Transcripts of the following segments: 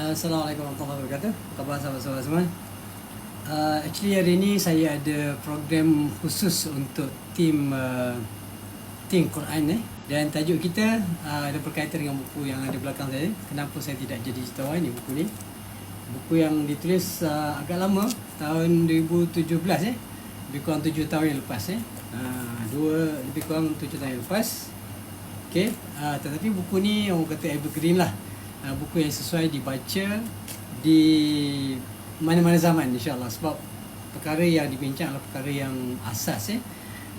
Assalamualaikum warahmatullahi wabarakatuh. Apa khabar sahabat-sahabat semua? Actually hari ini saya ada program khusus untuk tim Quran dan tajuk kita ada berkaitan dengan buku yang ada belakang saya. Kenapa saya tidak jadi jutawan? Ini buku ni. Buku yang ditulis agak lama, tahun 2017 lebih kurang 7 tahun yang lepas lebih kurang 7 tahun yang lepas. Okey, tetapi buku ni orang kata evergreen lah. Buku yang sesuai dibaca di mana-mana zaman insya-Allah, sebab perkara yang dibincang adalah perkara yang asas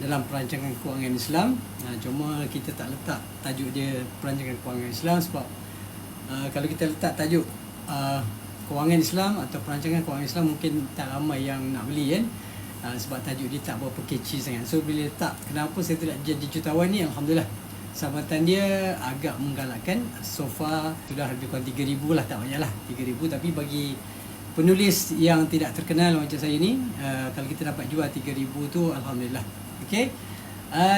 dalam perancangan kewangan Islam. Cuma kita tak letak tajuk dia perancangan kewangan Islam sebab kalau kita letak tajuk kewangan Islam atau perancangan kewangan Islam mungkin tak ramai yang nak beli sebab tajuk dia tak berapa catchy sangat. So bila letak kenapa saya tidak jadi jutawan ni, alhamdulillah sambutan dia agak menggalakkan. So far sudah lebih kurang 3,000 lah, tak banyak lah 3,000, tapi bagi penulis yang tidak terkenal macam saya ni, kalau kita dapat jual 3,000 tu alhamdulillah. Okey,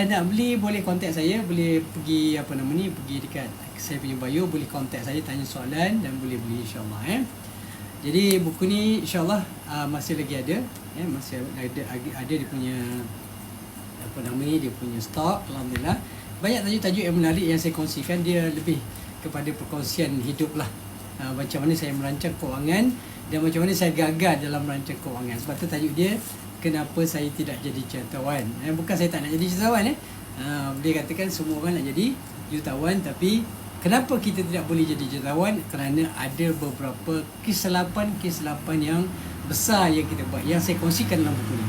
nak beli boleh kontak saya, boleh pergi pergi dekat saya punya bio, boleh kontak saya, tanya soalan dan boleh beli insya-Allah. Jadi buku ni insya-Allah masih lagi ada, masih ada dia punya dia punya stok, alhamdulillah. Banyak tajuk-tajuk yang menarik yang saya kongsikan, dia lebih kepada perkongsian hidup lah. Macam mana saya merancang kewangan dan macam mana saya gagal dalam merancang kewangan. Sebab tu tajuk dia kenapa saya tidak jadi jutawan. Bukan saya tak nak jadi jutawan. Boleh katakan semua orang nak jadi jutawan, tapi kenapa kita tidak boleh jadi jutawan? Kerana ada beberapa kesilapan yang besar yang kita buat, yang saya kongsikan dalam buku ni.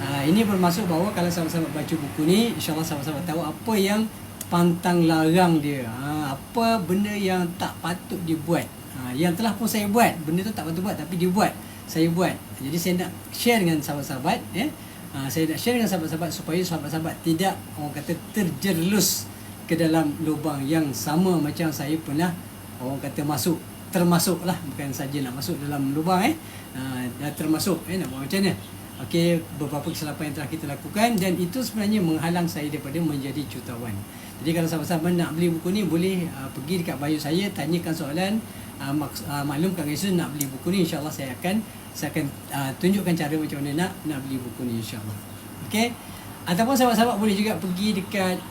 Ini bermaksud bahawa kalau sahabat-sahabat baca buku ni, insyaAllah sahabat-sahabat tahu apa yang pantang larang dia, apa benda yang tak patut dibuat. Yang telah pun saya buat, benda tu tak patut buat tapi dia buat, saya buat. Jadi saya nak share dengan sahabat-sahabat, saya nak share dengan sahabat-sahabat supaya sahabat-sahabat tidak, orang kata, terjerumus ke dalam lubang yang sama macam saya pernah, orang kata, termasuk lah, bukan saja nak masuk dalam lubang dah termasuk, nak buat macam mana. Okey, beberapa kesilapan yang telah kita lakukan dan itu sebenarnya menghalang saya daripada menjadi jutawan. Jadi kalau sahabat-sahabat nak beli buku ni, boleh pergi dekat bio saya, tanyakan soalan, maklumkan isu nak beli buku ni, insya-Allah saya akan tunjukkan cara macam mana nak beli buku ni insya-Allah. Okey. Ataupun sahabat-sahabat boleh juga pergi dekat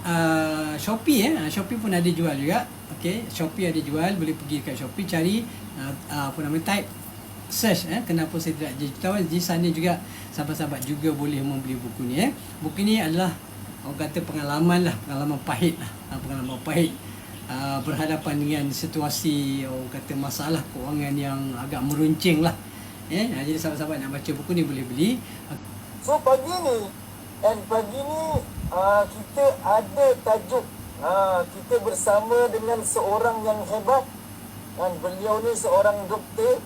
Shopee Shopee pun ada jual juga. Okey, Shopee ada jual, boleh pergi dekat Shopee cari type search kenapa saya tidak jadi jutawan. Di sana juga sahabat-sahabat juga boleh membeli buku ni. Buku ni adalah, orang kata, pengalaman pahit berhadapan dengan situasi, orang kata, masalah kewangan yang agak meruncing lah. Jadi sahabat-sahabat nak baca buku ni boleh beli. So pagi ni kita ada tajuk, kita bersama dengan seorang yang hebat, dan beliau ni seorang doktor.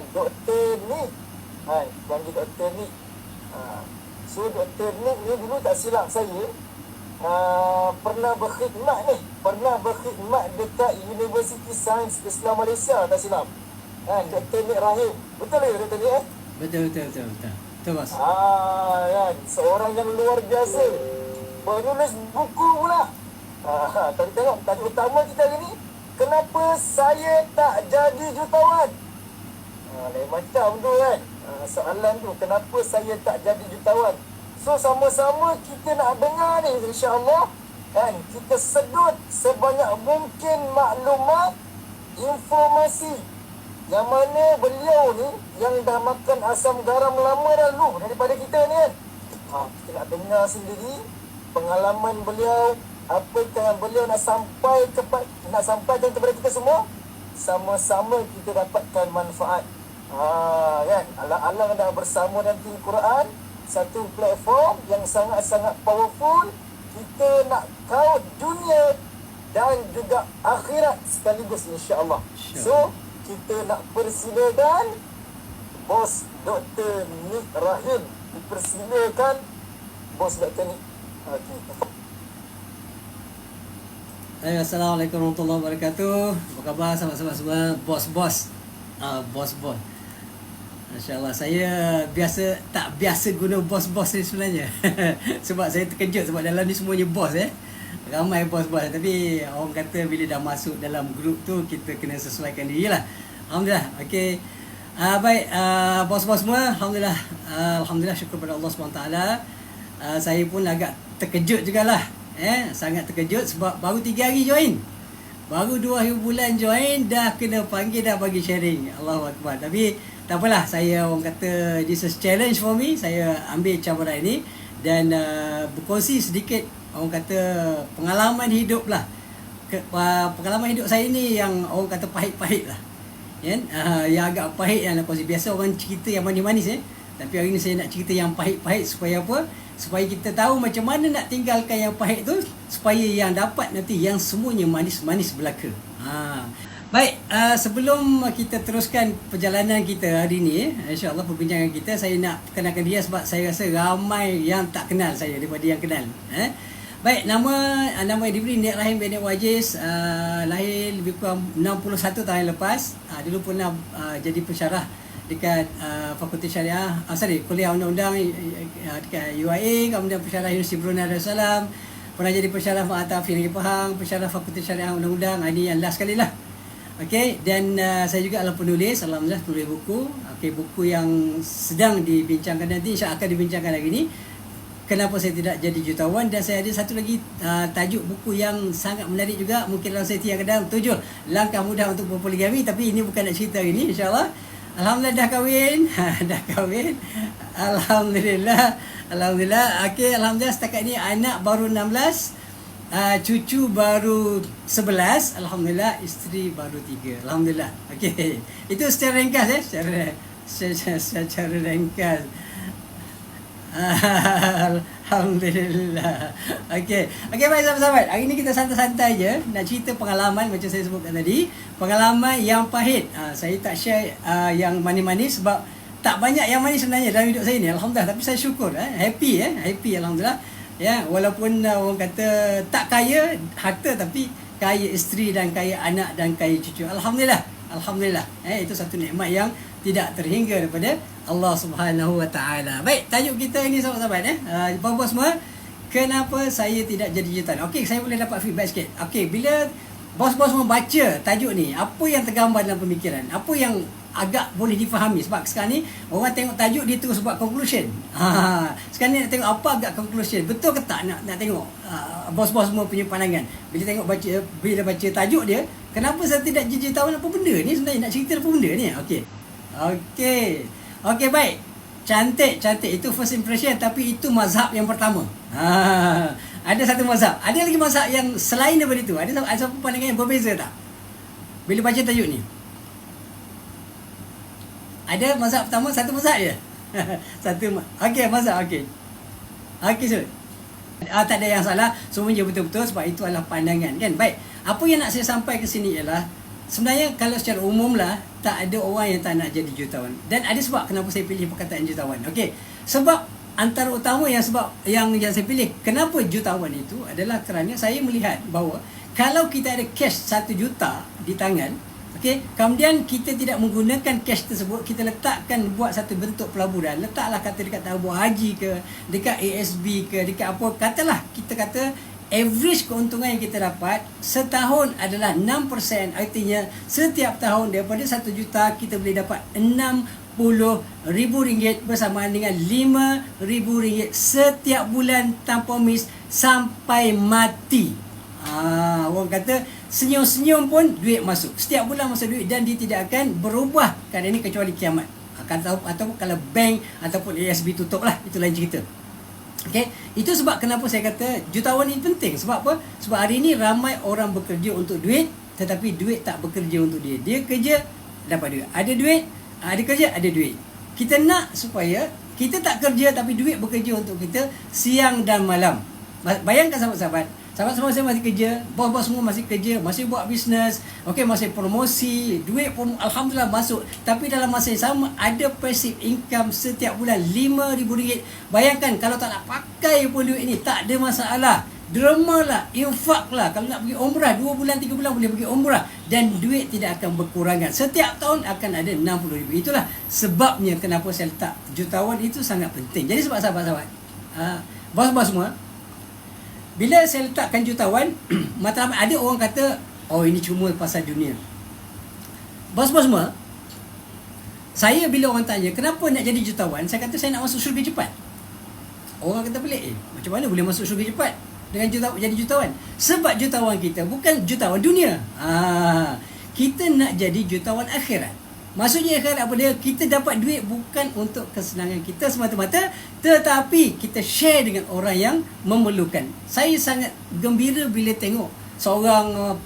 Doktor Nick, panggil Doktor Nick. So Doktor Nick ni dulu tak silap saya pernah berkhidmat dekat University Sains Islam Malaysia, tak silap. Doktor Nick Rahim. Betul ke Doktor Nick? Betul bos. Seorang yang luar biasa, penulis buku pula. Tengok tajuk utama kita hari ni, kenapa saya tak jadi jutawan. Lain macam tu soalan tu, kenapa saya tak jadi jutawan. So sama-sama kita nak dengar ni insya-Allah, kita sedut sebanyak mungkin maklumat, informasi yang mana beliau ni yang dah makan asam garam lama lalu daripada kita ni kita nak dengar sendiri pengalaman beliau, apa yang beliau nak sampaikan kepada kita semua. Sama-sama kita dapatkan manfaat. Alang-alang dah bersama dengan tim Quran, satu platform yang sangat-sangat powerful. Kita nak kawal dunia dan juga akhirat sekaligus insya-Allah. So kita nak persilakan Bos Dr. Nick Rahim. Dipersilakan Bos Dr. Nick. Assalamualaikum warahmatullahi wabarakatuh. Apa khabar sahabat-sahabat semua? Bos-bos. Masya-Allah, saya tak biasa guna bos-bos ni sebenarnya. Sebab saya terkejut sebab dalam ni semuanya bos ramai bos-bos. Tapi orang kata bila dah masuk dalam grup tu, kita kena sesuaikan diri lah. Alhamdulillah. Okey. Baik, bos-bos semua, alhamdulillah. Alhamdulillah, syukur pada Allah SWT. Saya pun agak terkejut jugalah. Sangat terkejut sebab baru 3 hari join. Baru 2 hari bulan join dah kena panggil, dah bagi sharing. Allahu Akbar. Tapi tak apalah, saya orang kata this is challenge for me. Saya ambil cabaran ini dan berkongsi sedikit orang kata pengalaman hidup lah. Pengalaman hidup saya ni yang orang kata pahit-pahit lah. Yang agak pahit yang nak kongsi. Biasa orang cerita yang manis-manis tapi hari ni saya nak cerita yang pahit-pahit supaya apa? Supaya kita tahu macam mana nak tinggalkan yang pahit tu supaya yang dapat nanti yang semuanya manis-manis belaka. Baik, sebelum kita teruskan perjalanan kita hari ni, insya-Allah perbincangan kita, saya nak kenalkan dia sebab saya rasa ramai yang tak kenal saya daripada yang kenal. Baik, nama diberi Nik Rahim bin Nik Wajiz, lahir lebih kurang 61 tahun yang lepas. Dulu pernah jadi pensyarah dekat Fakulti Syariah, Kuliah Undang-Undang dekat UIA, kemudian pensyarah Universiti Brunei Darussalam, pernah jadi pensyarah Ma'ataf Negeri Pahang, pensyarah Fakulti Syariah Undang-Undang. Ini yang last kali lah. Okey, dan saya juga adalah penulis, alhamdulillah penulis buku. Okey, buku yang sedang dibincangkan nanti, insya-Allah akan dibincangkan lagi ni. Kenapa saya tidak jadi jutawan, dan saya ada satu lagi tajuk buku yang sangat menarik juga, mungkin dalam saya yang kadang 7 langkah mudah untuk berpoligami, tapi ini bukan nak cerita hari ni, insya-Allah. Alhamdulillah dah kahwin. Dah kahwin. Alhamdulillah. Okey, alhamdulillah setakat ni anak baru 16, cucu baru 11, alhamdulillah, isteri baru 3. Alhamdulillah. Okey. Itu secara ringkas secara ringkas. Alhamdulillah. Okey, baik sahabat-sahabat. Hari ni kita santai-santai je nak cerita pengalaman macam saya sebutkan tadi, pengalaman yang pahit. Saya tak share yang manis-manis sebab tak banyak yang manis sebenarnya dalam hidup saya ni. Alhamdulillah, tapi saya syukur, happy alhamdulillah. Ya, walaupun orang kata tak kaya harta tapi kaya isteri dan kaya anak dan kaya cucu. Alhamdulillah. Itu satu nikmat yang tidak terhingga daripada Allah Subhanahu Wa Taala. Baik, tajuk kita ini sahabat-sahabat bos-bos semua, kenapa saya tidak jadi jutawan? Okey, saya boleh dapat feedback sikit. Okey, bila bos-bos semua baca tajuk ni, apa yang tergambar dalam pemikiran? Apa yang agak boleh difahami? Sebab sekarang ni orang tengok tajuk dia terus buat conclusion. Sekarang ni nak tengok apa agak conclusion. Betul ke tak nak tengok bos-bos semua punya pandangan. Bila baca tajuk dia, kenapa saya tidak jadi jutawan, apa benda ni sebenarnya, nak cerita apa benda ni? Okey, baik. Cantik. Itu first impression, tapi itu mazhab yang pertama. Ada satu mazhab. Ada lagi mazhab yang selain daripada itu. Ada satu pandangan yang berbeza tak? Bila baca tajuk ni. Ada mazhab pertama, satu mazhab je. Okey, mazhab. Okey, Sud. Tak ada yang salah. Semuanya betul-betul sebab itu adalah pandangan, kan? Baik. Apa yang nak saya sampai ke sini ialah sebenarnya kalau secara umum lah, tak ada orang yang tak nak jadi jutawan. Dan ada sebab kenapa saya pilih perkataan jutawan. Okey, sebab antara utama yang saya pilih kenapa jutawan itu adalah kerana saya melihat bahawa kalau kita ada cash 1 juta di tangan, okey, kemudian kita tidak menggunakan cash tersebut, kita letakkan buat satu bentuk pelaburan, letaklah kata dekat tabung haji ke, dekat ASB ke, dekat apa, katalah kita kata average keuntungan yang kita dapat setahun adalah 6%. Artinya setiap tahun daripada 1 juta kita boleh dapat RM60,000 bersamaan dengan RM5,000 setiap bulan tanpa miss sampai mati. Orang kata senyum-senyum pun duit masuk, setiap bulan masuk duit, dan dia tidak akan berubah keadaan ini kecuali kiamat. Atau kalau bank ataupun ASB tutup lah, itu lain cerita. Okay, itu sebab kenapa saya kata jutawan ini penting. Sebab apa? Sebab hari ini ramai orang bekerja untuk duit, tetapi duit tak bekerja untuk dia. Dia kerja, dapat duit. Ada duit, ada kerja, ada duit. Kita nak supaya kita tak kerja tapi duit bekerja untuk kita siang dan malam. Bayangkan sahabat-sahabat, sahabat-sahabat saya masih kerja, bos-bos semua masih kerja, masih buat bisnes, okey, masih promosi, duit pun alhamdulillah masuk. Tapi dalam masa yang sama ada passive income setiap bulan RM5,000. Bayangkan kalau tak nak pakai pun duit ni, tak ada masalah. Dermalah, infaklah. Kalau nak pergi umrah 2 bulan 3 bulan boleh pergi umrah, dan duit tidak akan berkurangan. Setiap tahun akan ada RM60,000. Itulah sebabnya kenapa saya letak jutawan itu sangat penting. Jadi sebab sahabat-sahabat, bos-bos semua, bila saya letakkan jutawan, matlamat ada orang kata, oh ini cuma pasal dunia. bos-bos semua, saya bila orang tanya kenapa nak jadi jutawan, saya kata saya nak masuk syurga cepat. Orang kata pelik, macam mana boleh masuk syurga cepat dengan jadi jutawan? Sebab jutawan kita bukan jutawan dunia. Kita nak jadi jutawan akhirat. Maksudnya akhirat apa dia? Kita dapat duit bukan untuk kesenangan kita semata-mata, tetapi kita share dengan orang yang memerlukan. Saya sangat gembira bila tengok seorang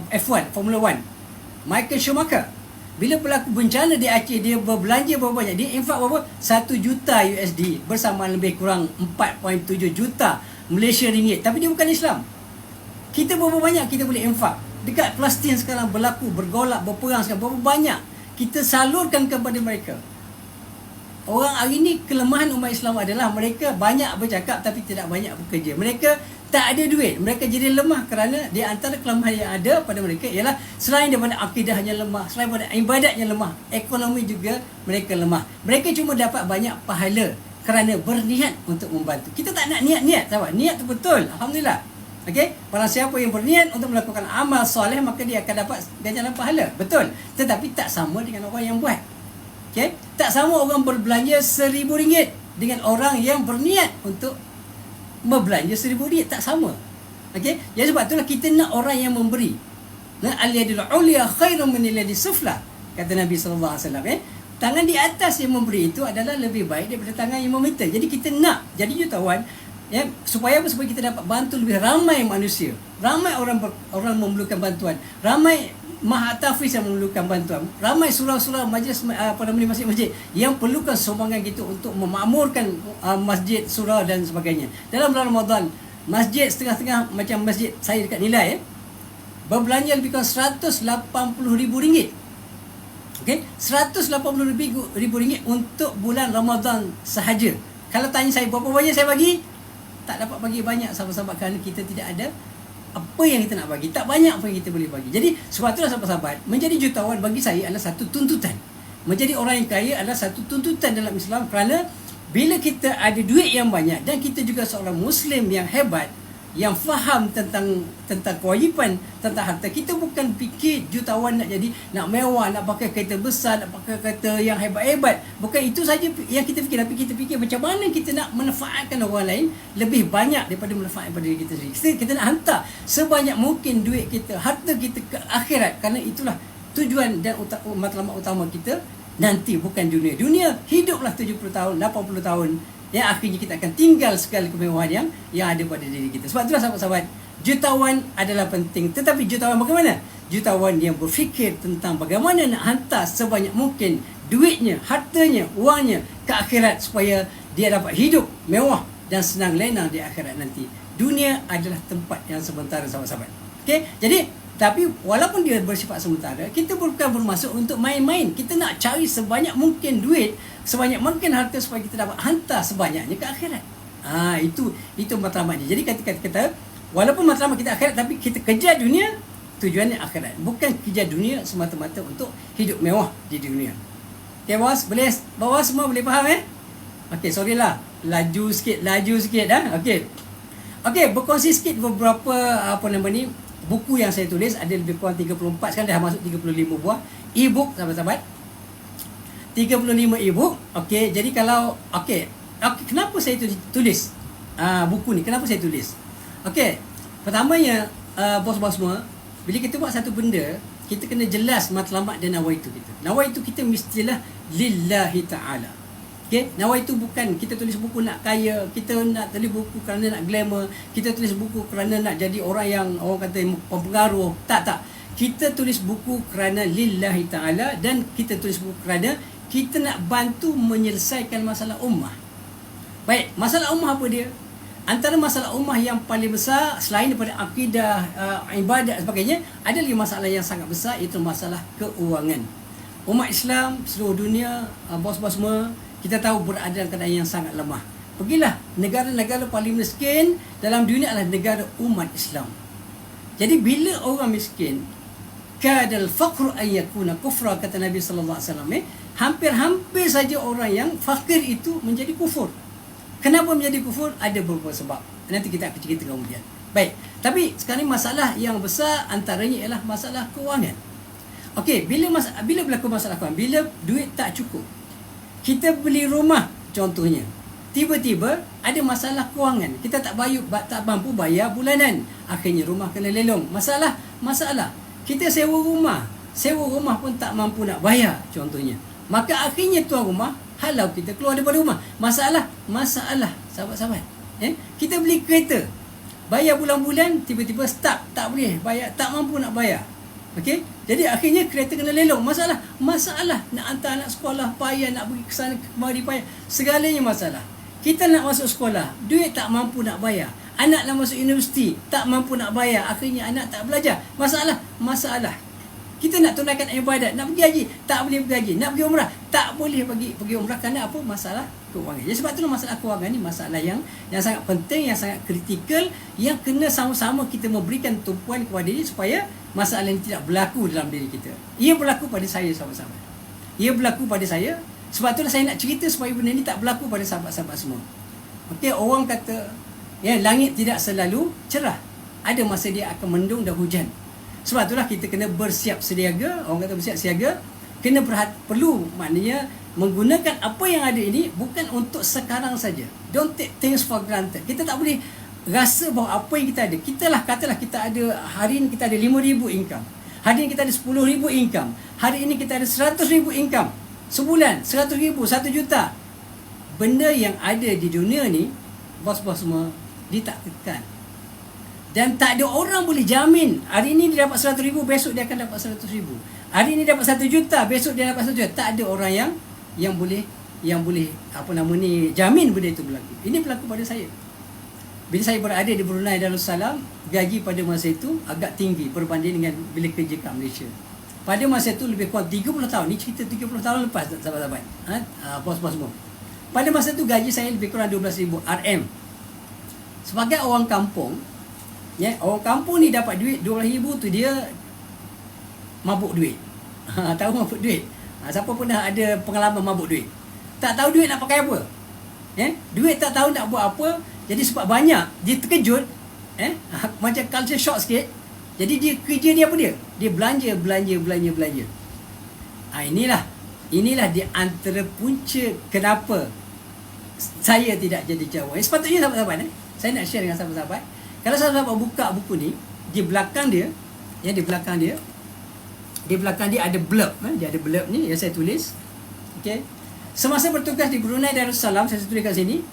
F1 Formula 1, Michael Schumacher. Bila berlaku bencana di Aceh, dia berbelanja berapa banyak? Dia infak berapa? 1 juta USD bersama lebih kurang 4.7 juta Malaysia ringgit. Tapi dia bukan Islam. Kita berapa banyak kita boleh infak? Dekat Palestin sekarang berlaku bergolak, berperang sekarang, berapa banyak kita salurkan kepada mereka. Orang hari ini kelemahan umat Islam adalah mereka banyak bercakap tapi tidak banyak bekerja. Mereka tak ada duit. Mereka jadi lemah kerana di antara kelemahan yang ada pada mereka ialah selain daripada akidahnya lemah, selain daripada ibadatnya lemah, ekonomi juga mereka lemah. Mereka cuma dapat banyak pahala kerana berniat untuk membantu. Kita tak nak niat-niat, sahabat. Niat tu betul, alhamdulillah. Okey, barang siapa yang berniat untuk melakukan amal soleh, maka dia akan dapat ganjaran pahala. Betul. Tetapi tak sama dengan orang yang buat. Okey, tak sama orang berbelanja RM1,000 dengan orang yang berniat untuk berbelanja RM1,000. Tak sama. Okey, jadi sebab itulah kita nak orang yang memberi. Al-yadul ulya khairun min al-yadi sufla, kata Nabi sallallahu alaihi wasallam. Tangan di atas yang memberi itu adalah lebih baik daripada tangan yang meminta. Jadi kita nak jadi jutawan, supaya apa? Supaya kita dapat bantu lebih ramai manusia, ramai orang memerlukan bantuan, ramai mahatafiz yang memerlukan bantuan, ramai surau-surau majlis masjid-masjid yang perlukan sumbangan kita untuk memakmurkan masjid, surau dan sebagainya. Dalam bulan Ramadan, masjid setengah-setengah macam masjid saya dekat Nilai berbelanja lebih kurang RM180,000. Okey, RM180,000 untuk bulan Ramadan sahaja. Kalau tanya saya berapa banyak saya bagi, tak dapat bagi banyak, sahabat-sahabat, kerana kita tidak ada apa yang kita nak bagi. Tak banyak apa yang kita boleh bagi. Jadi sebab itulah sahabat-sahabat, menjadi jutawan bagi saya adalah satu tuntutan. Menjadi orang yang kaya adalah satu tuntutan dalam Islam, kerana bila kita ada duit yang banyak dan kita juga seorang Muslim yang hebat, yang faham tentang kewajipan, tentang harta, kita bukan fikir jutawan nak jadi, nak mewah, nak pakai kereta besar, nak pakai kereta yang hebat-hebat. Bukan itu saja yang kita fikir, tapi kita fikir macam mana kita nak manfaatkan orang lain lebih banyak daripada manfaat pada diri kita sendiri. Kita nak hantar sebanyak mungkin duit kita, harta kita ke akhirat, kerana itulah tujuan dan matlamat utama kita nanti, bukan dunia. Dunia hiduplah 70 tahun, 80 tahun, yang akhirnya kita akan tinggal segala kemewahan yang ada pada diri kita. Sebab itulah sahabat-sahabat, jutawan adalah penting. Tetapi jutawan bagaimana? Jutawan yang berfikir tentang bagaimana nak hantar sebanyak mungkin duitnya, hartanya, wangnya ke akhirat, supaya dia dapat hidup mewah dan senang lenang di akhirat nanti. Dunia adalah tempat yang sementara, sahabat-sahabat. Okey, jadi tapi walaupun dia bersifat sementara, kita bukan bermaksud untuk main-main. Kita nak cari sebanyak mungkin duit, sebanyak mungkin harta, supaya kita dapat hantar sebanyaknya ke akhirat. Itu matlamatnya. Jadi kata walaupun matlamat kita akhirat, tapi kita kejar dunia, tujuannya akhirat. Bukan kejar dunia semata-mata untuk hidup mewah di dunia. Okay, bawah semua boleh faham Okey, sorry lah, laju sikit Okey, berkongsi sikit beberapa buku yang saya tulis. Ada lebih kurang 34, sekarang dah masuk 35 buah e-book, sahabat-sahabat. 35 e-book. Okey, jadi kalau kenapa saya tulis buku ni? Kenapa saya tulis? Okey, pertamanya bos-bos semua, bila kita buat satu benda, kita kena jelas matlamat dan nawaitu kita. Nawaitu kita mestilah lillahi ta'ala. Okey, nawaitu bukan kita tulis buku nak kaya, kita nak tulis buku kerana nak glamour, kita tulis buku kerana nak jadi orang yang orang kata pempengaruh. Tak. Kita tulis buku kerana lillahi ta'ala, dan kita tulis buku kerana kita nak bantu menyelesaikan masalah ummah. Baik, masalah ummah apa dia? Antara masalah ummah yang paling besar selain daripada akidah, ibadat dan sebagainya, ada lagi masalah yang sangat besar, iaitu masalah keuangan. Umat Islam seluruh dunia, bos-bos semua, kita tahu berada dalam keadaan yang sangat lemah. Pergilah negara-negara paling miskin dalam dunia adalah negara umat Islam. Jadi bila orang miskin, kadal faqru an yakuna kufra, kata Nabi sallallahu alaihi wasallam, hampir-hampir saja orang yang fakir itu menjadi kufur. Kenapa menjadi kufur? Ada beberapa sebab. Nanti kita akan cerita kemudian. Baik, Tapi sekarang masalah yang besar antaranya ialah masalah kewangan. Okey, bila berlaku masalah kewangan, bila duit tak cukup, kita beli rumah contohnya, tiba-tiba ada masalah kewangan, kita tak mampu bayar bulanan, akhirnya rumah kena lelong. Masalah kita sewa rumah pun tak mampu nak bayar contohnya, maka akhirnya tuan rumah halau kita keluar daripada rumah. Masalah sahabat-sahabat, kita beli kereta, bayar bulan-bulan, tiba-tiba start, tak boleh bayar, tak mampu nak bayar. Okey, jadi akhirnya kereta kena lelong. Masalah nak hantar anak sekolah payah, nak pergi ke sana kemari payah, segalanya masalah. Kita nak masuk sekolah, duit tak mampu nak bayar. Anak nak masuk universiti, tak mampu nak bayar, akhirnya anak tak belajar. Masalah. Kita nak tunaikan ibadat, nak pergi haji, tak boleh pergi haji, nak pergi umrah, tak boleh pergi umrah kerana apa? Masalah kewangan. Jadi sebab itulah masalah kewangan ni masalah yang sangat penting, yang sangat kritikal, yang kena sama-sama kita memberikan tumpuan kepada dia supaya masalah ini tidak berlaku dalam diri kita. Ia berlaku pada saya, sahabat-sahabat. Ia berlaku pada saya. Sebab itulah saya nak cerita supaya benda ni tak berlaku pada sahabat-sahabat semua. Okey, orang kata langit tidak selalu cerah. Ada masa dia akan mendung dan hujan. Sebab itulah kita kena bersiap sediaga. Orang kata bersiap siaga, kena perlu, maknanya menggunakan apa yang ada ini bukan untuk sekarang saja. Don't take things for granted. Kita tak boleh rasa bahawa apa yang kita ada, katalah kita ada, hari ini kita ada 5,000 income, hari ini kita ada 10,000 income, hari ini kita ada 100,000 income, sebulan 100,000, 1 juta. Benda yang ada di dunia ni, bos-bos semua ditakdirkan, dan tak ada orang boleh jamin hari ini dia dapat 100,000, besok dia akan dapat 100,000, hari ini dapat 1 juta, besok dia dapat 1 juta. Tak ada orang yang boleh jamin benda itu berlaku. Ini berlaku pada saya. Bila saya berada di Brunei Darussalam, gaji pada masa itu agak tinggi berbanding dengan bila kerja kat Malaysia. Pada masa itu lebih kurang 30 tahun. Ni cerita 30 tahun lepas, sahabat-sahabat. Bos-bos semua. Pada masa itu gaji saya lebih kurang 12,000 RM. Sebagai orang kampung, orang kampung ni dapat duit 12,000 tu dia mabuk duit. Tahu mabuk duit? Siapa pun dah ada pengalaman mabuk duit? Tak tahu duit nak pakai apa. Duit tak tahu nak buat apa. Jadi sebab banyak, dia terkejut, macam culture shock sikit. Jadi dia kerja dia apa dia? Dia belanja. Inilah di antara punca kenapa saya tidak jadi jawan. Sepatutnya sahabat-sahabat, saya nak share dengan sahabat-sahabat. Kalau sahabat-sahabat buka buku ni, di belakang dia ada blurb, dia ada blurb ni yang saya tulis. Okey. Semasa bertugas di Brunei Darussalam, saya tulis kat sini,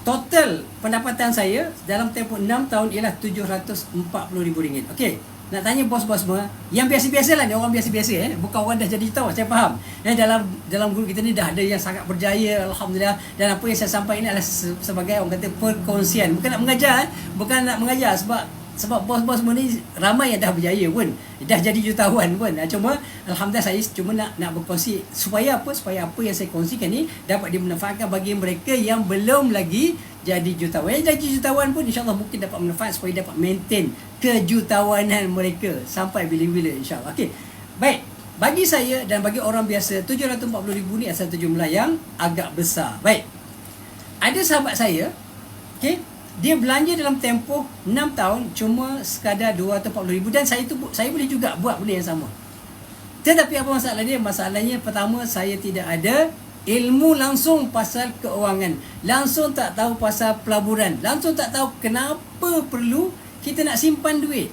total pendapatan saya dalam tempoh 6 tahun ialah RM740,000. Okey, nak tanya bos-bos semua yang biasa-biasa lah, orang biasa-biasa, bukan orang dah jadi tahu, saya faham. Dalam guru kita ni dah ada yang sangat berjaya, alhamdulillah, dan apa yang saya sampaikan ini adalah sebagai orang kata perkongsian, bukan nak mengajar, sebab bos-bos semua ni ramai yang dah berjaya pun, dah jadi jutawan pun. Cuma alhamdulillah saya cuma nak berkongsi supaya apa yang saya kongsikan ni dapat dimanfaatkan bagi mereka yang belum lagi jadi jutawan. Yang jadi jutawan pun insya-Allah mungkin dapat manfaat supaya dapat maintain kejutawanan mereka sampai bila-bila insya-Allah. Okey. Baik, bagi saya dan bagi orang biasa 740,000 ni adalah jumlah yang agak besar. Baik. Ada sahabat saya, okey, dia belanja dalam tempoh 6 tahun cuma sekadar 240,000, dan saya boleh juga buat benda yang sama. Tetapi apa masalah dia? Masalahnya pertama, saya tidak ada ilmu langsung pasal keuangan, langsung tak tahu pasal pelaburan, langsung tak tahu kenapa perlu kita nak simpan duit.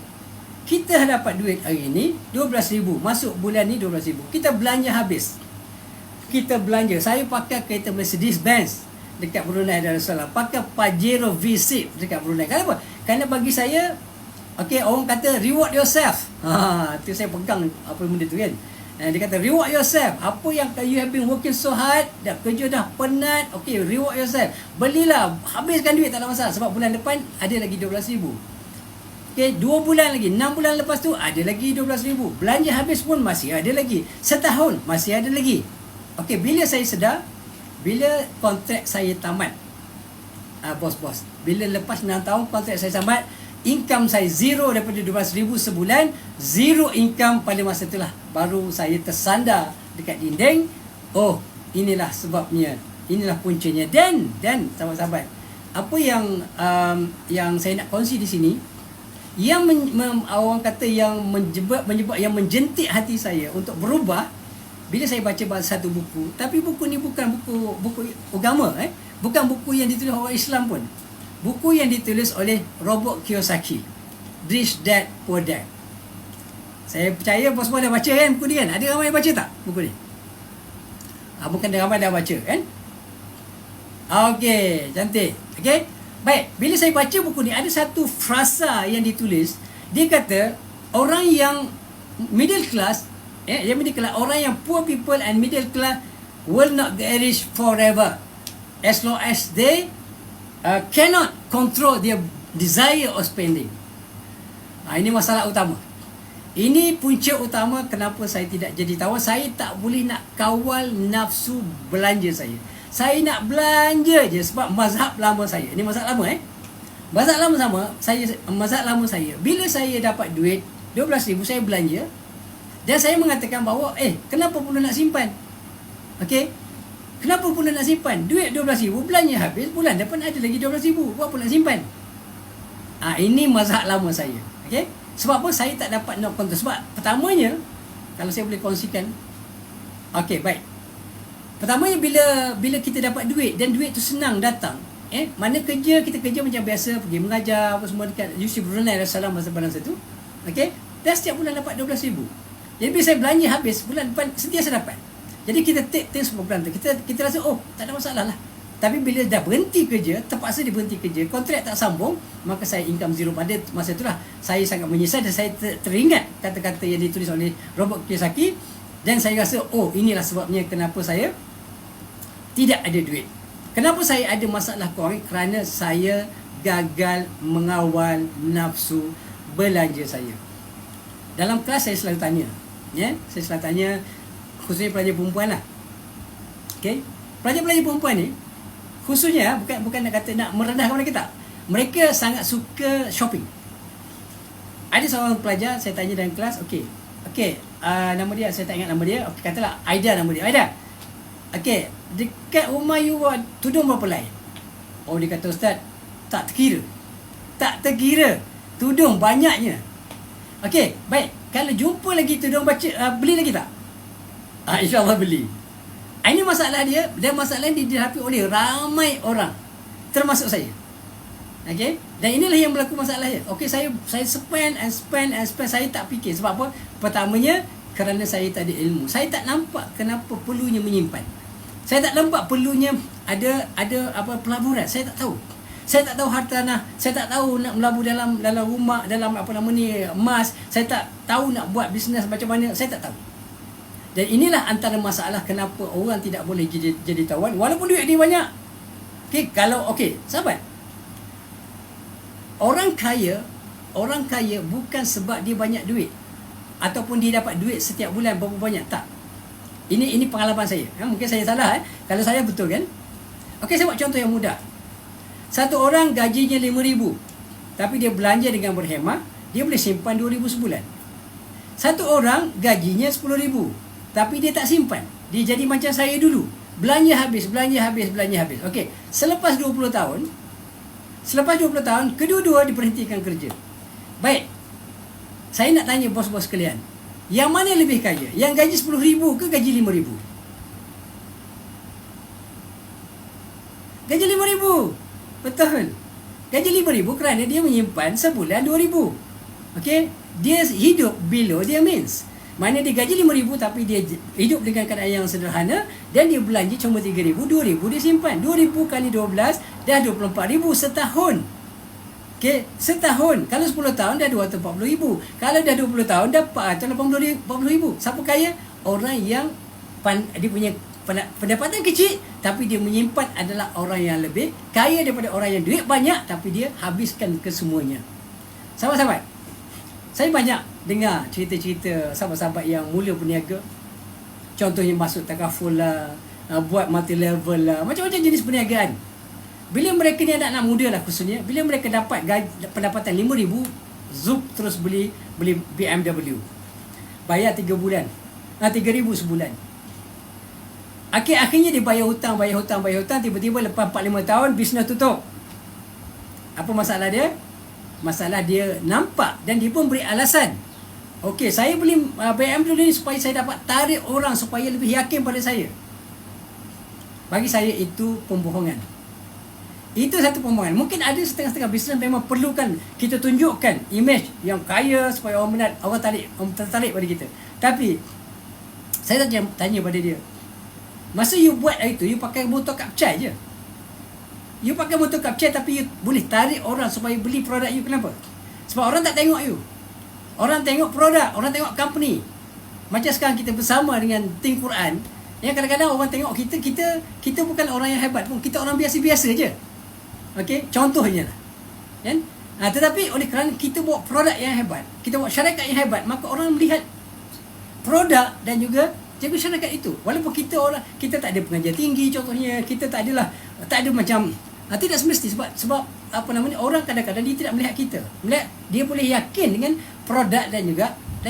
Kita dapat duit hari ini 12,000, masuk bulan ni 12,000, kita belanja habis. Saya pakai kereta Mercedes-Benz dekat Brunei Darussalam, pakai Pajero V6 dekat Brunei. Kenapa? Kerana bagi saya, orang kata reward yourself. Tu saya pegang apa benda tu kan. Dia kata reward yourself. Apa yang you have been working so hard, dah kerja dah penat, reward yourself. Belilah, habiskan duit, tak ada masalah, sebab bulan depan ada lagi 12,000. 2 bulan lagi, 6 bulan lepas tu ada lagi 12,000. Belanja habis pun masih ada lagi. Setahun masih ada lagi. Bila saya sedar, bila kontrak saya tamat, bos-bos, bila lepas 6 tahun kontrak saya tamat, income saya zero daripada 12,000 sebulan, zero income. Pada masa itulah baru saya tersandar dekat dinding. Inilah sebabnya, inilah puncanya. Dan sahabat-sahabat, apa yang saya nak kongsi di sini, Orang kata yang menjebak yang menjentik hati saya untuk berubah bila saya baca satu buku. Tapi buku ni bukan buku agama, bukan buku yang ditulis orang Islam pun. Buku yang ditulis oleh Robert Kiyosaki, Rich Dad Poor Dad. Saya percaya bos semua dah baca kan buku ni kan? Ada ramai yang baca tak buku ni? Bukan ramai dah baca kan? Okey, cantik. Okey. Baik, bila saya baca buku ni ada satu frasa yang ditulis. Dia kata orang yang middle class, orang yang poor people and middle class will not get rich forever as long as they cannot control their desire of spending. Ini masalah utama. Ini punca utama kenapa saya tidak jadi tawan. Saya tak boleh nak kawal nafsu belanja saya. Saya nak belanja je sebab mazhab lama saya. Ini mazhab lama Mazhab lama saya. Bila saya dapat duit 12,000 saya belanja. Dan saya mengatakan bahawa kenapa perlu nak simpan? Okey. Kenapa perlu nak simpan? Duit 12,000 belanja habis, bulan depan ada lagi 12,000. Buat apa nak simpan? Ini mazhab lama saya. Okey. Sebab apa? Saya tak dapat nak kontrol. Sebab pertamanya, kalau saya boleh kongsikan. Okey, baik. Pertamanya bila kita dapat duit dan duit tu senang datang. Mana kita kerja macam biasa, pergi mengajar apa semua dekat Yusuf Brunei Darussalam masa pada tu. Okey. Dan setiap bulan dapat 12,000. Jadi bila saya belanja habis, bulan depan sentiasa dapat. Jadi kita take things for granted. Kita rasa tak ada masalah lah. Tapi bila dah berhenti kerja, terpaksa dia berhenti kerja, kontrak tak sambung, maka saya income zero. Pada masa itulah saya sangat menyesal dan saya teringat kata-kata yang ditulis oleh Robert Kiyosaki dan saya rasa inilah sebabnya kenapa saya tidak ada duit. Kenapa saya ada masalah kewangan? Kerana saya gagal mengawal nafsu belanja saya. Dalam kelas saya selalu tanya, saya selalu tanya khususnya pelajar perempuan lah. Okey, pelajar-pelajar perempuan ni khususnya bukan nak kata nak merendahkan mereka tak. Mereka sangat suka shopping. Ada seorang pelajar saya tanya dalam kelas, okey, nama dia saya tak ingat nama dia. Okey, katalah Aida nama dia. Aida. Okey, dekat rumah you tudung berapa helai? Dia kata, Ustaz, tak terkira. Tudung banyaknya. Okey, baik. Kalau jumpa lagi tudung beli lagi tak? InsyaAllah beli. Ini masalah dia. Dan masalah dia dihadapi oleh ramai orang, termasuk saya. Okey. Dan inilah yang berlaku masalahnya. Okey, saya spend. Saya tak fikir. Sebab apa? Pertamanya, kerana saya tak ada ilmu. Saya tak nampak kenapa perlunya menyimpan. Saya tak nampak perlunya ada pelaburan. Saya tak tahu. Saya tak tahu hartanah. Saya tak tahu nak melabur dalam rumah, dalam emas. Saya tak tahu nak buat bisnes macam mana. Saya tak tahu. Dan inilah antara masalah kenapa orang tidak boleh jadi tawan walaupun duit dia banyak. Okey, sahabat. Orang kaya bukan sebab dia banyak duit ataupun dia dapat duit setiap bulan berapa banyak, tak. Ini pengalaman saya. Mungkin saya salah kalau saya betul kan. Okey, saya buat contoh yang mudah. Satu orang gajinya 5,000 tapi dia belanja dengan berhemah, dia boleh simpan 2,000 sebulan. Satu orang gajinya 10,000 tapi dia tak simpan. Dia jadi macam saya dulu. Belanja habis. Okey, selepas 20 tahun, kedua-dua diberhentikan kerja. Baik. Saya nak tanya bos-bos sekalian. Yang mana lebih kaya? Yang gaji 10,000 ke gaji 5,000? Gaji 5,000. Betul. Gaji 5,000 kerana dia menyimpan sebulan 2,000. Okey? Dia hidup below their means. Mana dia gaji 5,000 tapi dia hidup dengan keadaan yang sederhana dan dia belanja cuma 3,000, 2,000 dia simpan. 2,000 kali 12 dah 24,000 setahun. Okey, setahun. Kalau 10 tahun dah 240,000. Kalau dah 20 tahun dah 480,000. Siapa kaya? Orang yang dia punya pendapatan kecil tapi dia menyimpan adalah orang yang lebih kaya daripada orang yang duit banyak tapi dia habiskan kesemuanya. Sahabat-sahabat, saya banyak dengar cerita-cerita sahabat-sahabat yang mula berniaga. Contohnya masuk takaful lah, buat multi level lah, macam-macam jenis perniagaan. Bila mereka ni anak-anak muda lah khususnya, bila mereka dapat pendapatan 5,000, zup terus beli BMW. Bayar 3 bulan. 3,000 sebulan. Akhirnya dia bayar hutang, tiba-tiba lepas 4-5 tahun bisnes tutup. Apa masalah dia? Masalah dia nampak dan dia pun beri alasan. Okey, saya beli BMW ni supaya saya dapat tarik orang supaya lebih yakin pada saya. Bagi saya itu pembohongan. Itu satu pembohongan. Mungkin ada setengah-setengah bisnes memang perlukan kita tunjukkan image yang kaya supaya orang minat, orang tertarik pada kita. Tapi saya tanya pada dia, masa you buat hari tu, you pakai motor kapcai je. You pakai motor kapcai tapi you boleh tarik orang supaya beli produk you. Kenapa? Sebab orang tak tengok you. Orang tengok produk, orang tengok company. Macam sekarang kita bersama dengan Think Quran, yang kadang-kadang orang tengok kita bukan orang yang hebat pun, kita orang biasa-biasa je. Okey, contohnya lah. Kan? Tetapi oleh kerana kita buat produk yang hebat, kita buat syarikat yang hebat, maka orang melihat produk dan juga jaga syarikat itu. Walaupun kita tak ada pengajian tinggi contohnya, kita tak ada macam tidak semesti sebab orang kadang-kadang dia tidak melihat kita. Dia boleh yakin dengan produk dan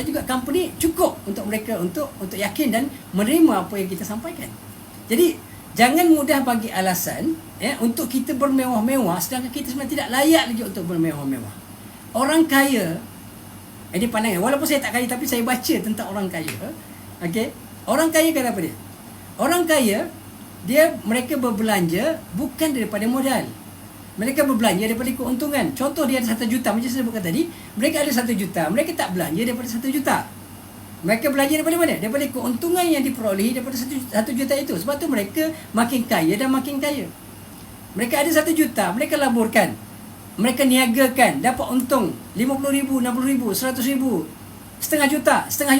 juga company cukup untuk mereka untuk yakin dan menerima apa yang kita sampaikan. Jadi jangan mudah bagi alasan untuk kita bermewah-mewah sedangkan kita sebenarnya tidak layak lagi untuk bermewah-mewah. Orang kaya, ini pandangan, walaupun saya tak kaya tapi saya baca tentang orang kaya. Okey, orang kaya kata apa dia? Orang kaya mereka berbelanja bukan daripada modal. Mereka berbelanja daripada keuntungan. Contoh dia ada 1 juta, macam saya sebutkan tadi, mereka ada 1 juta, mereka tak belanja daripada 1 juta. Mereka belanja daripada mana? Daripada keuntungan yang diperolehi daripada 1 juta itu. Sebab tu mereka makin kaya dan makin kaya. Mereka ada 1 juta, mereka laburkan, mereka niagakan, dapat untung 50,000, 60,000, 100,000, setengah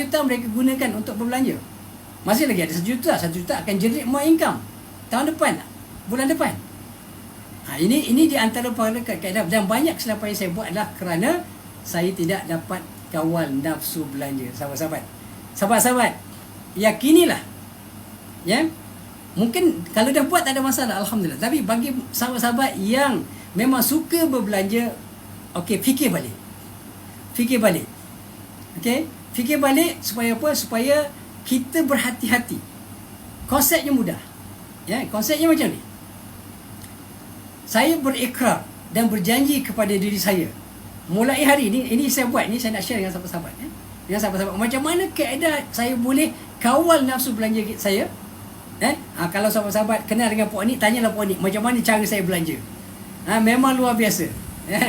juta mereka gunakan untuk berbelanja. Masih lagi ada 1 juta. 1 juta akan generate more income tahun depan, bulan depan. Ini di antara kaedah, dan banyak kesilapan yang saya buat adalah kerana saya tidak dapat kawal nafsu belanja. Sahabat-sahabat, yakinilah. Ya. Mungkin kalau dah buat tak ada masalah, alhamdulillah. Tapi bagi sahabat-sahabat yang memang suka berbelanja, okey, fikir balik. Okey, fikir balik supaya apa? Supaya kita berhati-hati. Konsepnya mudah. Ya, konsepnya macam ni. Saya berikrar dan berjanji kepada diri saya, mulai hari ini saya buat, ini saya nak share dengan sahabat-sahabat. Dengan sahabat-sahabat, macam mana kaedah saya boleh kawal nafsu belanja saya. Kalau sahabat-sahabat kenal dengan Puan Nik, tanyalah Puan Nik, macam mana cara saya belanja. Memang luar biasa.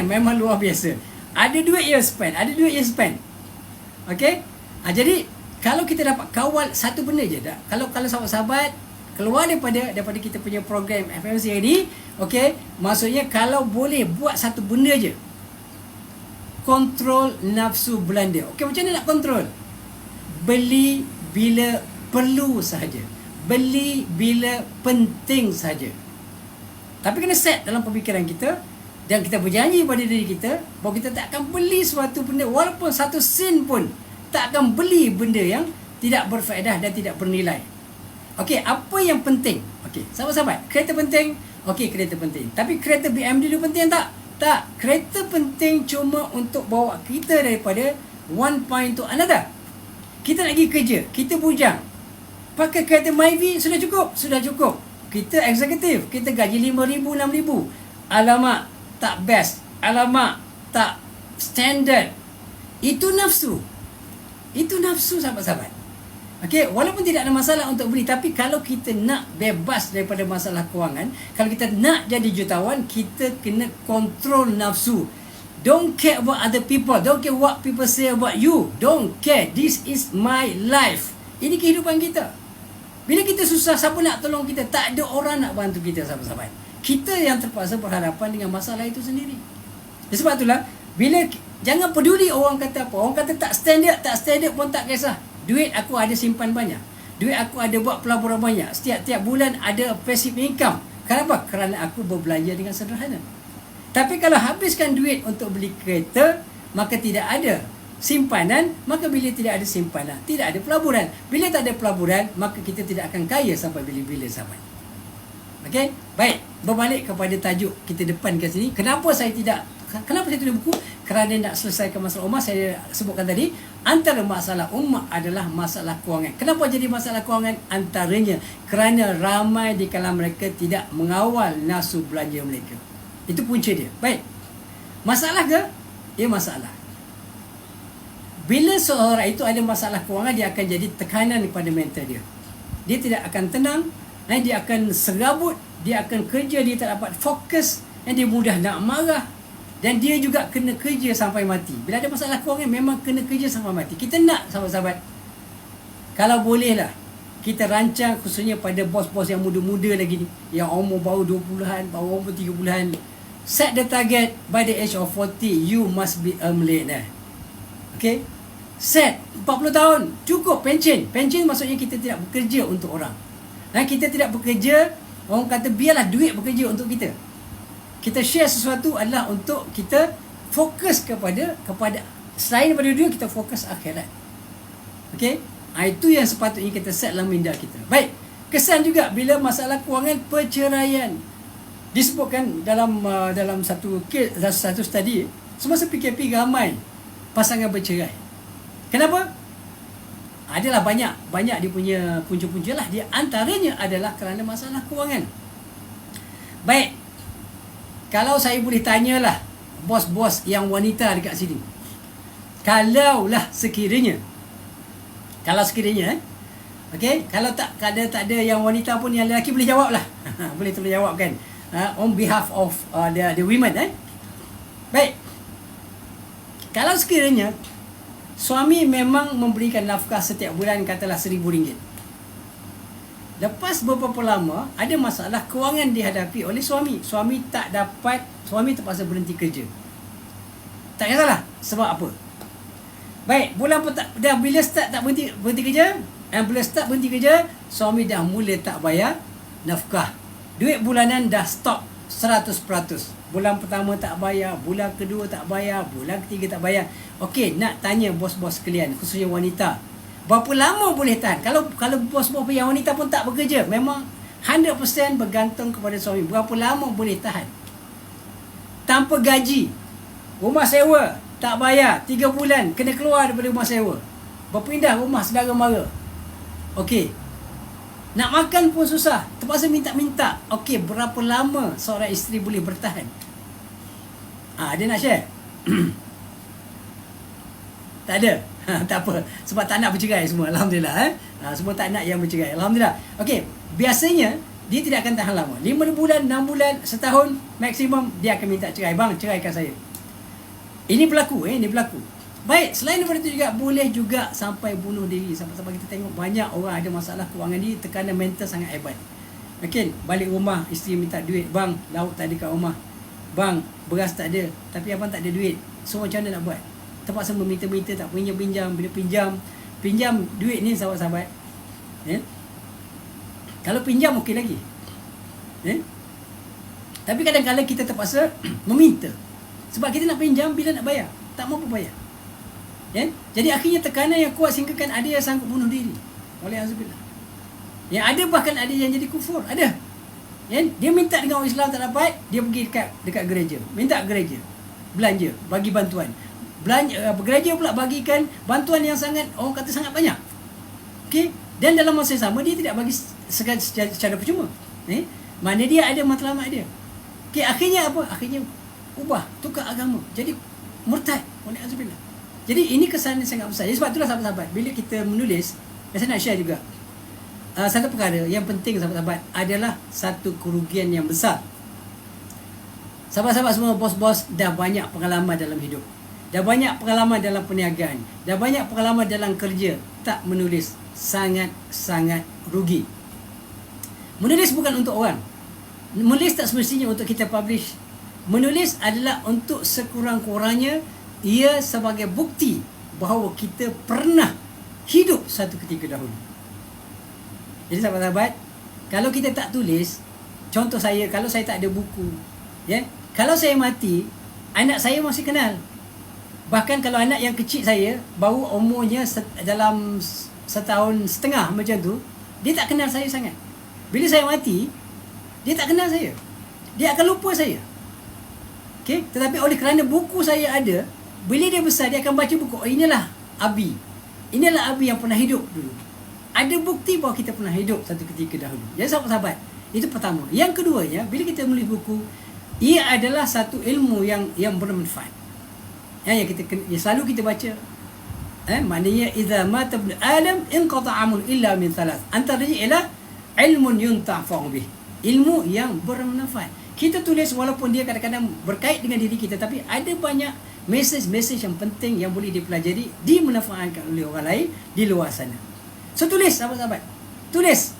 Memang luar biasa. Ada duit yang spend. Okey? Jadi kalau kita dapat kawal satu benda je dah. Kalau sahabat-sahabat keluar daripada kita punya program FMC ini, okey, maksudnya kalau boleh buat satu benda je, kontrol nafsu belanja. Okey, macam mana nak kontrol? Beli bila perlu sahaja. Beli bila penting sahaja. Tapi kena set dalam pemikiran kita dan kita berjanji pada diri kita bahawa kita tak akan beli suatu benda, walaupun 1 sen pun tak akan beli benda yang tidak berfaedah dan tidak bernilai. Okey, apa yang penting? Okey, sahabat-sahabat, kereta penting. Okey, kereta penting. Tapi kereta BMW penting tak? Tak. Kereta penting cuma untuk bawa kita daripada one point to another. Kita nak pergi kerja, kita bujang, pakai kereta Myvi sudah cukup. Kita eksekutif, kita gaji 5,000, 6,000. Alamak, tak best. Alamak, tak standard. Itu nafsu, sahabat-sahabat. Okey, walaupun tidak ada masalah untuk beli, tapi kalau kita nak bebas daripada masalah kewangan, kalau kita nak jadi jutawan, kita kena kontrol nafsu. Don't care about other people. Don't care what people say about you. Don't care. This is my life. Ini kehidupan kita. Bila kita susah, siapa nak tolong kita? Tak ada orang nak bantu kita, sahabat-sahabat. Kita yang terpaksa berhadapan dengan masalah itu sendiri. Sebab itulah, jangan peduli orang kata apa. Orang kata tak standard pun tak kisah. Duit aku ada simpan banyak. Duit aku ada buat pelaburan banyak. Setiap bulan ada passive income. Kenapa? Kerana aku berbelanja dengan sederhana. Tapi kalau habiskan duit untuk beli kereta, maka tidak ada simpanan. Maka bila tidak ada simpanan, tidak ada pelaburan. Bila tak ada pelaburan, maka kita tidak akan kaya sampai bila-bila, sahabat. Okey? Baik, berbalik kepada tajuk kita depan kat sini. Kenapa saya tulis buku? Kerana nak selesaikan masalah umat. Saya sebutkan tadi, antara masalah umat adalah masalah kewangan. Kenapa jadi masalah kewangan? Antaranya kerana ramai di kalangan mereka tidak mengawal nafsu belanja mereka. Itu punca dia. Baik, masalah ke? ia masalah. Bila seorang itu ada masalah kewangan, dia akan jadi tekanan kepada mental dia. Dia tidak akan tenang, dia akan serabut, dia akan kerja, dia tak dapat fokus, dan dia mudah nak marah, dan dia juga kena kerja sampai mati. Bila ada masalah kewangan, memang kena kerja sampai mati. Kita nak, sahabat-sahabat, kalau boleh lah, kita rancang khususnya pada bos-bos yang muda-muda lagi ni, yang umur baru 20-an, baru umur 30-an, set the target by the age of 40, you must be a millionaire. Okay? Set 40 tahun cukup pension. Pension maksudnya kita tidak bekerja untuk orang. Kita tidak bekerja, orang kata biarlah duit bekerja untuk kita. Kita share sesuatu adalah untuk kita fokus kepada selain daripada duit, kita fokus akhirat. Okay? Itu yang sepatutnya kita set dalam minda kita. Baik, kesan juga bila masalah kewangan perceraian. Disebutkan dalam satu study, semasa PKP ramai pasangan bercerai. Kenapa? Adalah banyak dia punya punca-punca lah. Dia antaranya adalah kerana masalah kewangan. Baik, kalau saya boleh tanyalah bos-bos yang wanita dekat sini, kalaulah sekiranya okay, kalau tak ada yang wanita pun, yang lelaki boleh jawab lah. Boleh jawab kan, on behalf of the women. Baik, kalau sekiranya suami memang memberikan nafkah setiap bulan, katalah RM1,000. Lepas beberapa lama, ada masalah kewangan dihadapi oleh suami. Suami terpaksa berhenti kerja. Tak kisahlah sebab apa. Baik, dah bila start tak berhenti kerja, suami dah mula tak bayar nafkah. Duit bulanan dah stop 100%. Bulan pertama tak bayar, bulan kedua tak bayar, bulan ketiga tak bayar. Okey, nak tanya bos-bos sekalian, khususnya wanita, berapa lama boleh tahan? Kalau bos-bos yang wanita pun tak bekerja, memang 100% bergantung kepada suami. Berapa lama boleh tahan? Tanpa gaji, rumah sewa tak bayar, 3 bulan kena keluar daripada rumah sewa, berpindah rumah saudara mara. Okey, nak makan pun susah, terpaksa minta-minta. Okey, berapa lama seorang isteri boleh bertahan? Dia nak share? Tak ada? Tak apa, sebab tak nak bercerai semua. Alhamdulillah. Semua tak nak yang bercerai. Alhamdulillah. Okey, biasanya dia tidak akan tahan lama. 5 bulan, 6 bulan, setahun maksimum, dia akan minta cerai. Bang, ceraikan saya. Ini berlaku. Baik, selain daripada itu juga, boleh juga sampai bunuh diri. Sampai kita tengok banyak orang ada masalah kewangan ni, tekanan mental sangat hebat. Okey, balik rumah, isteri minta duit. Bang, lauk tak ada kat rumah. Bang, beras tak ada. Tapi abang tak ada duit. So, macam mana nak buat? Terpaksa meminta-minta, tak pinjam. Bila pinjam duit ni, sahabat-sahabat, kalau pinjam okey lagi, tapi kadang-kadang kita terpaksa meminta, sebab kita nak pinjam, bila nak bayar tak mampu bayar. Jadi akhirnya tekanan yang kuat sehingga kan ada yang sanggup bunuh diri. Waliyahzubillah. Yang ada bahkan ada yang jadi kufur. Ada. Dia minta dengan orang Islam tak dapat, dia pergi dekat gereja, minta gereja belanja, bagi bantuan. Gereja pula bagikan bantuan yang orang kata sangat banyak. Okey, dan dalam masa yang sama dia tidak bagi secara percuma. Mana dia ada matlamat dia. Okey, akhirnya apa? Akhirnya ubah, tukar agama, jadi murtad. Waliyahzubillah. Jadi ini kesan yang sangat besar. Jadi sebab itulah sahabat-sahabat, bila kita menulis, saya nak share juga satu perkara yang penting, sahabat-sahabat, adalah satu kerugian yang besar. Sahabat-sahabat semua, bos-bos dah banyak pengalaman dalam hidup, dah banyak pengalaman dalam perniagaan, dah banyak pengalaman dalam kerja. Tak menulis sangat-sangat rugi. Menulis bukan untuk orang. Menulis tak semestinya untuk kita publish. Menulis adalah untuk sekurang-kurangnya ia sebagai bukti bahawa kita pernah hidup satu ketika dahulu. Jadi sahabat-sahabat, kalau kita tak tulis, contoh saya, kalau saya tak ada buku, kalau saya mati, anak saya masih kenal. Bahkan kalau anak yang kecil saya, baru umurnya dalam 1.5 tahun macam tu, dia tak kenal saya sangat. Bila saya mati, dia tak kenal saya, dia akan lupa saya. Okay? Tetapi oleh kerana buku saya ada, bila dia besar, dia akan baca buku. Inilah Abi yang pernah hidup dulu. Ada bukti bahawa kita pernah hidup satu ketika dahulu. Jadi sahabat-sahabat, itu pertama. Yang keduanya, bila kita menulis buku, ia adalah satu ilmu yang bermanfaat. yang selalu kita baca. Maknanya idza mata ibnu adam inqata'a amul illa min thalath. Antaranya ialah ilmun yuntafa'u bih. Ilmu yang bermanfaat. Kita tulis walaupun dia kadang-kadang berkait dengan diri kita, tapi ada banyak mesej-mesej yang penting yang boleh dipelajari, dimanfaatkan oleh orang lain di luar sana. So tulis sahabat-sahabat. Tulis.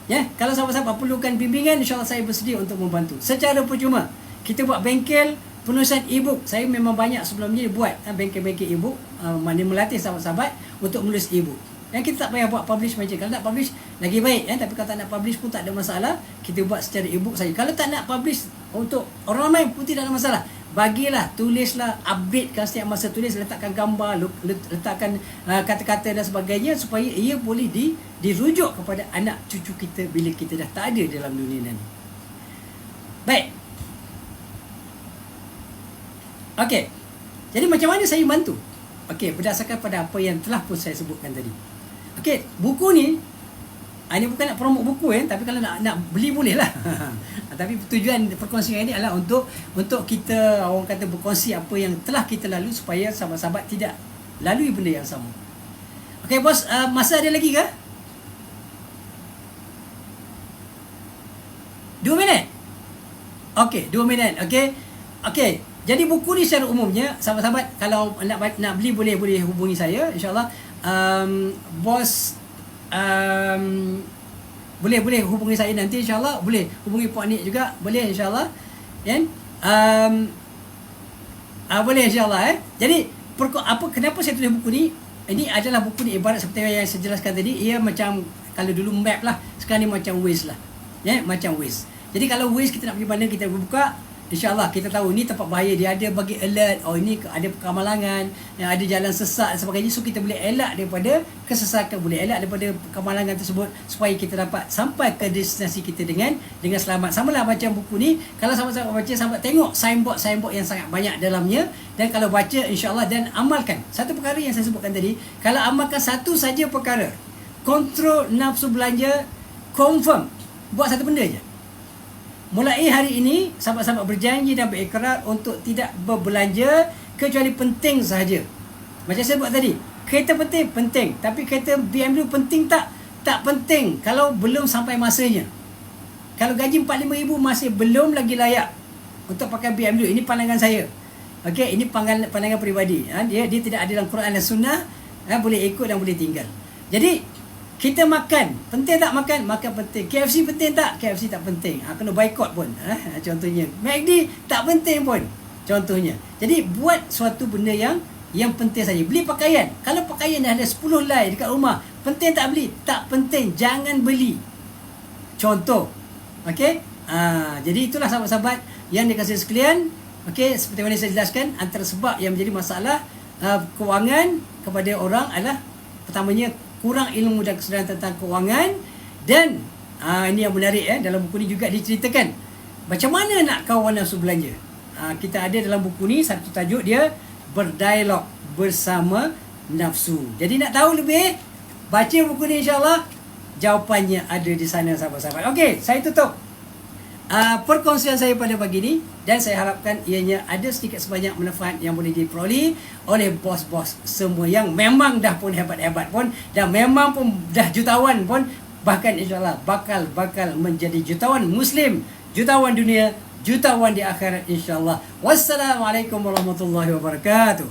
Ya, kalau sahabat-sahabat perlukan bimbingan, insya-Allah saya bersedia untuk membantu secara percuma. Kita buat bengkel penulisan e-book. Saya memang banyak sebelum ni buat bengkel-bengkel e-book, mana melatih sahabat-sahabat untuk menulis e-book. Yang kita tak payah buat publish macam. Kalau nak publish lagi baik, tapi kalau tak nak publish pun tak ada masalah. Kita buat secara e-book saja. Kalau tak nak publish untuk orang ramai pun tidak ada masalah. Bagilah, tulislah, updatekan setiap masa tulis, letakkan gambar, letakkan kata-kata dan sebagainya supaya ia boleh dirujuk kepada anak cucu kita bila kita dah tak ada dalam dunia ni. Baik. Okey. Jadi macam mana saya bantu? Okey, berdasarkan pada apa yang telah pun saya sebutkan tadi. Okey, buku ni ini bukan nak promote buku tapi kalau nak beli boleh lah. Tapi tujuan perkongsian ini adalah untuk kita orang kata berkongsi apa yang telah kita lalui supaya sahabat-sahabat tidak lalui benda yang sama. Okey bos, masa ada lagi ke? 2 minit. Okey, 2 minit. Okey. Jadi buku ni secara umumnya sahabat-sahabat kalau nak beli boleh hubungi saya, insya-Allah. Bos boleh hubungi saya nanti, insya-Allah. Boleh hubungi Puan Nik juga, boleh insya-Allah. Kan? Boleh insya-Allah. Jadi kenapa saya tulis buku ni? Ini adalah buku ni ibarat seperti yang saya jelaskan tadi, ia macam kalau dulu map lah, sekarang ni macam Waze lah. Ya, macam Waze. Jadi kalau Waze kita nak pergi mana, kita buka, insya-Allah kita tahu ni tempat bahaya, dia ada bagi alert, ini ada kemalangan, yang ada jalan sesat dan sebagainya. So kita boleh elak daripada kesesakan, boleh elak daripada kemalangan tersebut supaya kita dapat sampai ke destinasi kita dengan selamat. Samalah macam buku ni, kalau sahabat-sahabat baca, sahabat tengok signboard yang sangat banyak dalamnya, dan kalau baca insya-Allah dan amalkan. Satu perkara yang saya sebutkan tadi, kalau amalkan satu saja perkara, kontrol nafsu belanja, confirm, buat satu benda je. Mulai hari ini, sahabat-sahabat berjanji dan berikrar untuk tidak berbelanja kecuali penting sahaja. Macam saya buat tadi, kereta penting. Tapi kereta BMW penting tak? Tak penting kalau belum sampai masanya. Kalau gaji 45,000 masih belum lagi layak untuk pakai BMW. Ini pandangan saya. Okey, ini pandangan peribadi. Dia tidak ada dalam Quran dan Sunnah. Boleh ikut dan boleh tinggal. Jadi kita makan, penting tak makan? Makan penting. KFC penting tak? KFC tak penting. Kena boycott pun. Contohnya. McD tak penting pun. Contohnya. Jadi buat suatu benda yang penting saja. Beli pakaian. Kalau pakaian dah ada 10 helai dekat rumah, penting tak beli? Tak penting. Jangan beli. Contoh. Okey? Jadi itulah sahabat-sahabat yang dikasihi sekalian. Okey, seperti mana saya jelaskan, antara sebab yang menjadi masalah kewangan kepada orang adalah pertamanya kurang ilmu dan kesedaran tentang kewangan. Dan ini yang menarik dalam buku ni juga diceritakan macam mana nak kawan nafsu belanja. Kita ada dalam buku ni satu tajuk dia, berdialog bersama nafsu. Jadi nak tahu lebih, baca buku ni, insya-Allah jawapannya ada di sana sahabat-sahabat. Okey, saya tutup perkongsian saya pada pagi ni, dan saya harapkan ianya ada sedikit sebanyak manfaat yang boleh diperoleh oleh bos-bos semua yang memang dah pun hebat-hebat pun, dan memang pun dah jutawan pun, bahkan insya-Allah bakal menjadi jutawan Muslim, jutawan dunia, jutawan di akhirat insya-Allah. Wassalamualaikum warahmatullahi wabarakatuh.